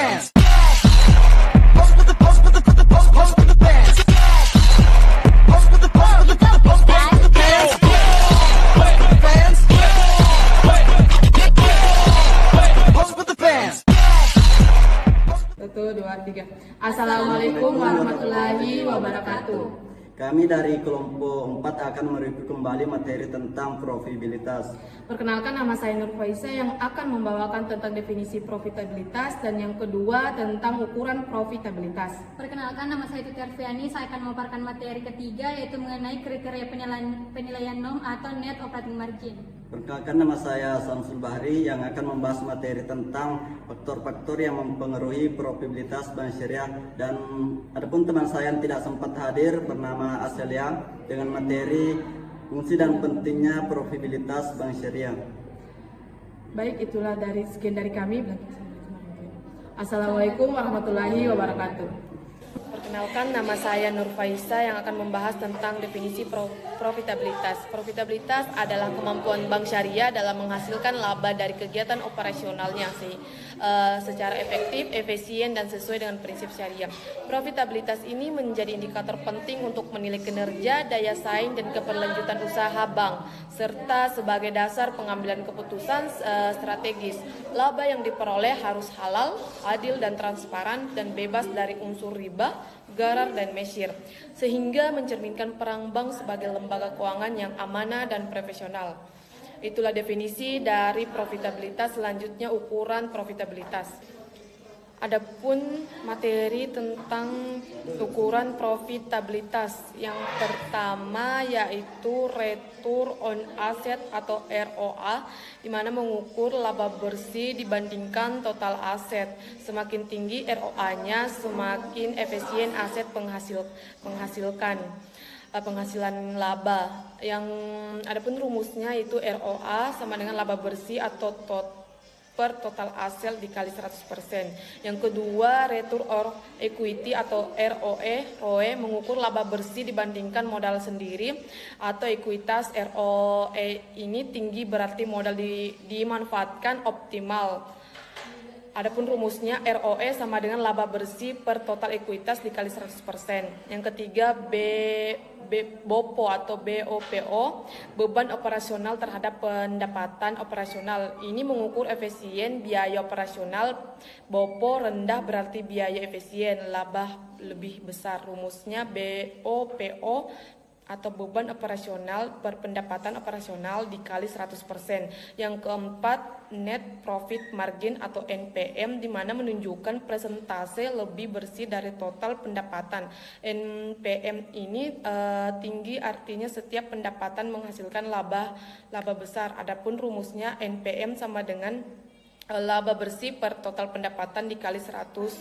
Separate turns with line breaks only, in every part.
fans. Pose with the pose with the pose with the pose pose with the fans. Pose with the pose with the pose pose pose with the fans. Pose with the fans. Pose with the fans.
1, 2, 3. Assalamualaikum warahmatullahi wabarakatuh.
Kami dari kelompok 4 akan mereview kembali materi tentang profitabilitas.
Perkenalkan, nama saya Nur Faisa yang akan membawakan tentang definisi profitabilitas dan yang kedua tentang ukuran profitabilitas.
Perkenalkan, nama saya Tuti Arfiani. Saya akan memaparkan materi ketiga yaitu mengenai kriteria penilaian NOM atau Net Operating Margin.
Perkenalkan, nama saya Samsul Bahri yang akan membahas materi tentang faktor-faktor yang mempengaruhi profitabilitas bank syariah, dan adapun teman saya yang tidak sempat hadir bernama Aselia dengan materi fungsi dan pentingnya profitabilitas bank syariah.
Baik, itulah sekian dari kami. Assalamualaikum warahmatullahi wabarakatuh. Perkenalkan, nama saya Nur Faisa yang akan membahas tentang definisi profitabilitas. Profitabilitas adalah kemampuan bank syariah dalam menghasilkan laba dari kegiatan operasionalnya secara efektif, efisien, dan sesuai dengan prinsip syariah. Profitabilitas ini menjadi indikator penting untuk menilai kinerja, daya saing, dan keberlanjutan usaha bank, serta sebagai dasar pengambilan keputusan strategis. Laba yang diperoleh harus halal, adil, dan transparan, dan bebas dari unsur riba, gharar, dan mesyir, sehingga mencerminkan peran bank sebagai lembaga keuangan yang amanah dan profesional. Itulah definisi dari profitabilitas. Selanjutnya, ukuran profitabilitas. Adapun materi tentang ukuran profitabilitas, yang pertama yaitu Return on Asset atau ROA, di mana mengukur laba bersih dibandingkan total aset. Semakin tinggi ROA-nya, semakin efisien aset penghasilan laba. Yang adapun rumusnya itu ROA sama dengan laba bersih atau per total aset dikali 100%. Yang kedua, Return on Equity atau ROE mengukur laba bersih dibandingkan modal sendiri atau ekuitas. ROE ini tinggi berarti modal dimanfaatkan optimal. Adapun rumusnya ROE sama dengan laba bersih per total ekuitas dikali 100%. Yang ketiga, BOPO atau BOPO, beban operasional terhadap pendapatan operasional. Ini mengukur efisien biaya operasional. BOPO rendah berarti biaya efisien, laba lebih besar. Rumusnya BOPO atau beban operasional per pendapatan operasional dikali 100%. Yang keempat, net profit margin atau NPM, di mana menunjukkan persentase lebih bersih dari total pendapatan. NPM ini tinggi, artinya setiap pendapatan menghasilkan laba besar. Adapun rumusnya NPM sama dengan laba bersih per total pendapatan dikali 100%.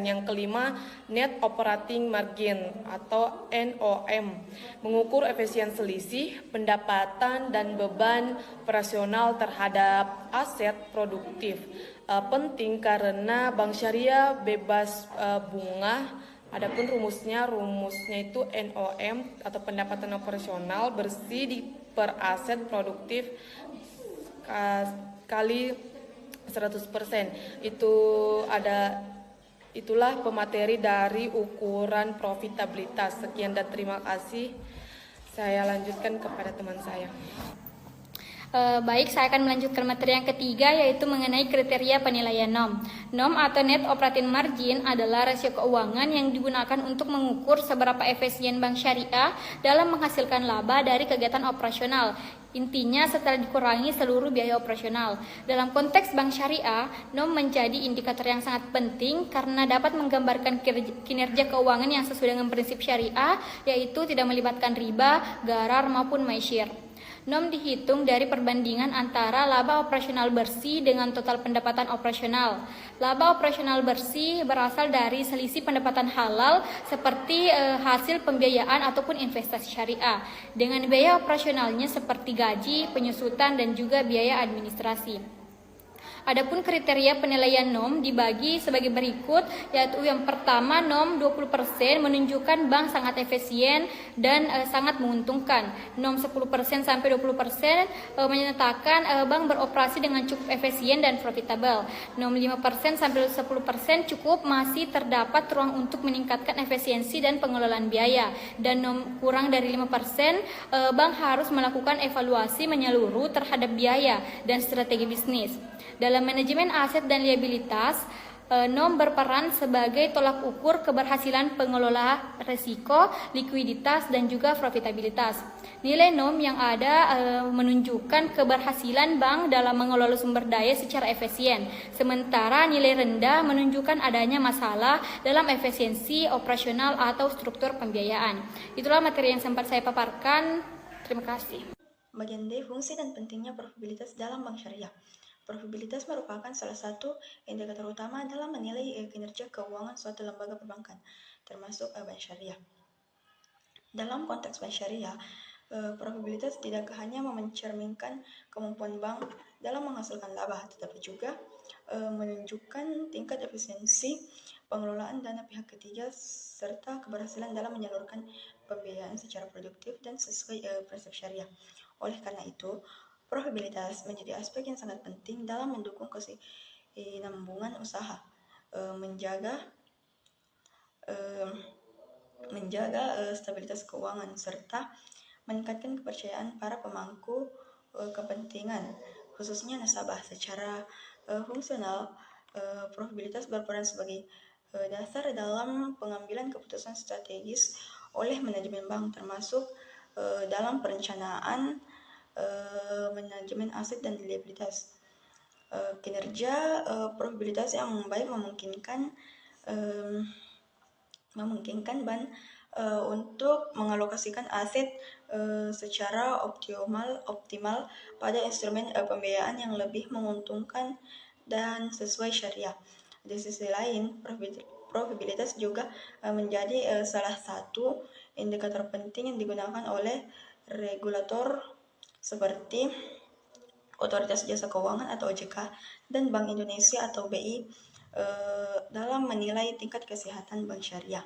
Yang kelima, net operating margin atau NOM, mengukur efisien selisih pendapatan dan beban operasional terhadap aset produktif. Penting karena bank syariah bebas bunga. Adapun rumusnya itu NOM atau pendapatan operasional bersih per aset produktif kali 100%. Itulah pemateri dari ukuran profitabilitas. Sekian dan terima kasih. Saya lanjutkan kepada teman saya.
Baik, saya akan melanjutkan materi yang ketiga yaitu mengenai kriteria penilaian NOM. NOM atau Net Operating Margin adalah rasio keuangan yang digunakan untuk mengukur seberapa efisien bank syariah dalam menghasilkan laba dari kegiatan operasional. Intinya setelah dikurangi seluruh biaya operasional. Dalam konteks bank syariah, NOM menjadi indikator yang sangat penting karena dapat menggambarkan kinerja keuangan yang sesuai dengan prinsip syariah, yaitu tidak melibatkan riba, gharar, maupun mesyir. NOM dihitung dari perbandingan antara laba operasional bersih dengan total pendapatan operasional. Laba operasional bersih berasal dari selisih pendapatan halal seperti hasil pembiayaan ataupun investasi syariah dengan biaya operasionalnya seperti gaji, penyusutan, dan juga biaya administrasi. Adapun kriteria penilaian NOM dibagi sebagai berikut, yaitu yang pertama NOM 20% menunjukkan bank sangat efisien dan sangat menguntungkan. NOM 10% sampai 20% menyatakan bank beroperasi dengan cukup efisien dan profitable. NOM 5% sampai 10% cukup masih terdapat ruang untuk meningkatkan efisiensi dan pengelolaan biaya. Dan NOM kurang dari 5%, bank harus melakukan evaluasi menyeluruh terhadap biaya dan strategi bisnis. Dalam manajemen aset dan liabilitas, NOM berperan sebagai tolak ukur keberhasilan pengelola risiko, likuiditas, dan juga profitabilitas. Nilai NOM yang ada menunjukkan keberhasilan bank dalam mengelola sumber daya secara efisien, sementara nilai rendah menunjukkan adanya masalah dalam efisiensi operasional atau struktur pembiayaan. Itulah materi yang sempat saya paparkan. Terima kasih.
Bagian D, fungsi dan pentingnya probabilitas dalam bank syariah. Probabilitas merupakan salah satu indikator utama dalam menilai kinerja keuangan suatu lembaga perbankan, termasuk bank syariah. Dalam konteks bank syariah, probabilitas tidak hanya mencerminkan kemampuan bank dalam menghasilkan laba, tetapi juga menunjukkan tingkat efisiensi pengelolaan dana pihak ketiga serta keberhasilan dalam menyalurkan pembiayaan secara produktif dan sesuai prinsip syariah. Oleh karena itu, probabilitas menjadi aspek yang sangat penting dalam mendukung kesinambungan usaha, menjaga stabilitas keuangan, serta meningkatkan kepercayaan para pemangku kepentingan, khususnya nasabah. Secara fungsional, probabilitas berperan sebagai dasar dalam pengambilan keputusan strategis oleh manajemen bank, termasuk dalam perencanaan manajemen aset dan liabilitas. Kinerja probabilitas yang baik memungkinkan bank untuk mengalokasikan aset secara optimal pada instrumen pembiayaan yang lebih menguntungkan dan sesuai syariah. Di sisi lain, probabilitas juga menjadi salah satu indikator penting yang digunakan oleh regulator seperti Otoritas Jasa Keuangan atau OJK dan Bank Indonesia atau BI dalam menilai tingkat kesehatan bank syariah.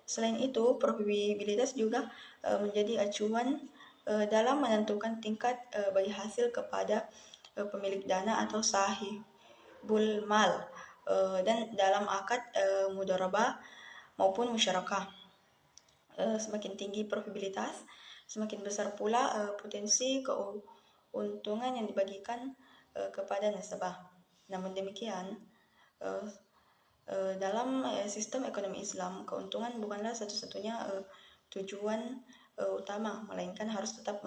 Selain itu, probabilitas juga menjadi acuan dalam menentukan tingkat bagi hasil kepada pemilik dana atau sahibul mal dan dalam akad mudharabah maupun musyarakah. Semakin tinggi probabilitas, semakin besar pula potensi keuntungan yang dibagikan kepada nasabah. Namun demikian, dalam sistem ekonomi Islam, keuntungan bukanlah satu-satunya tujuan utama, melainkan harus tetap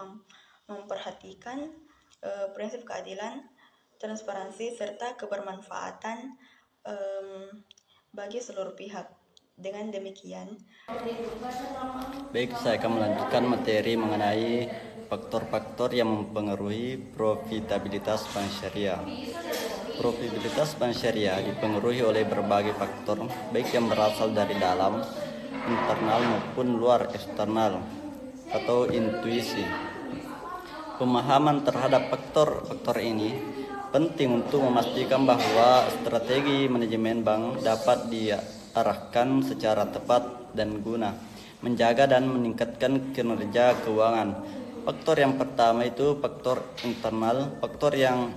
memperhatikan prinsip keadilan, transparansi, serta kebermanfaatan bagi seluruh pihak. Dengan demikian,
baik, saya akan melanjutkan materi mengenai faktor-faktor yang mempengaruhi profitabilitas bank syariah. Profitabilitas bank syariah dipengaruhi oleh berbagai faktor, baik yang berasal dari dalam, internal maupun luar eksternal atau intuisi. Pemahaman terhadap faktor-faktor ini penting untuk memastikan bahwa strategi manajemen bank dapat diarahkan secara tepat dan guna menjaga dan meningkatkan kinerja keuangan. Faktor yang pertama itu faktor internal, faktor yang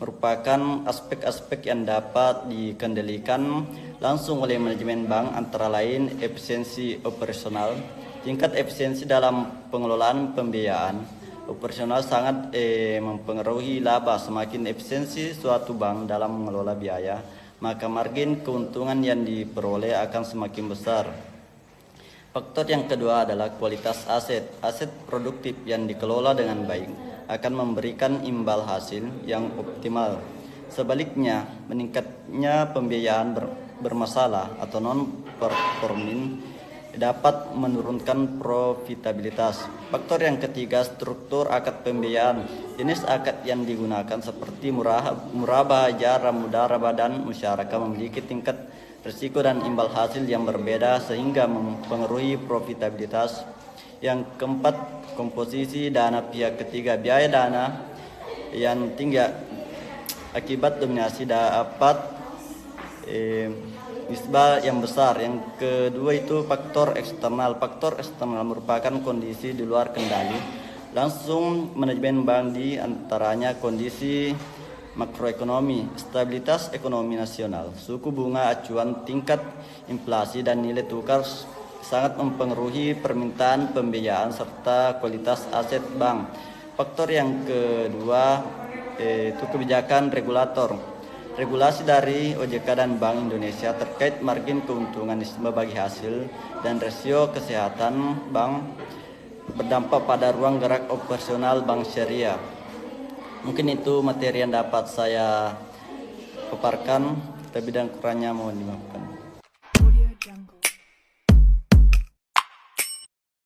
merupakan aspek-aspek yang dapat dikendalikan langsung oleh manajemen bank, antara lain efisiensi operasional. Tingkat efisiensi dalam pengelolaan pembiayaan operasional sangat mempengaruhi laba. Semakin efisiensi suatu bank dalam mengelola biaya, maka margin keuntungan yang diperoleh akan semakin besar. Faktor yang kedua adalah kualitas aset. Aset produktif yang dikelola dengan baik akan memberikan imbal hasil yang optimal. Sebaliknya, meningkatnya pembiayaan bermasalah atau non-performing dapat menurunkan profitabilitas. Faktor yang ketiga, struktur akad pembiayaan. Jenis akad yang digunakan seperti murabah, jarah, mudharabah, dan musyarakah memiliki tingkat risiko dan imbal hasil yang berbeda sehingga mempengaruhi profitabilitas. Yang keempat, komposisi dana pihak ketiga. Biaya dana yang tinggi akibat dominasi dapat nisbah yang besar. Yang kedua itu faktor eksternal. Faktor eksternal merupakan kondisi di luar kendali langsung manajemen bank, di antaranya kondisi makroekonomi, stabilitas ekonomi nasional, suku bunga acuan, tingkat inflasi, dan nilai tukar sangat mempengaruhi permintaan pembiayaan serta kualitas aset bank. Faktor yang kedua itu kebijakan regulator. Regulasi dari OJK dan Bank Indonesia terkait margin keuntungan nisbah bagi hasil dan rasio kesehatan bank berdampak pada ruang gerak operasional bank syariah. Mungkin itu materi yang dapat saya paparkan, lebih dan kurangnya mohon dimaafkan.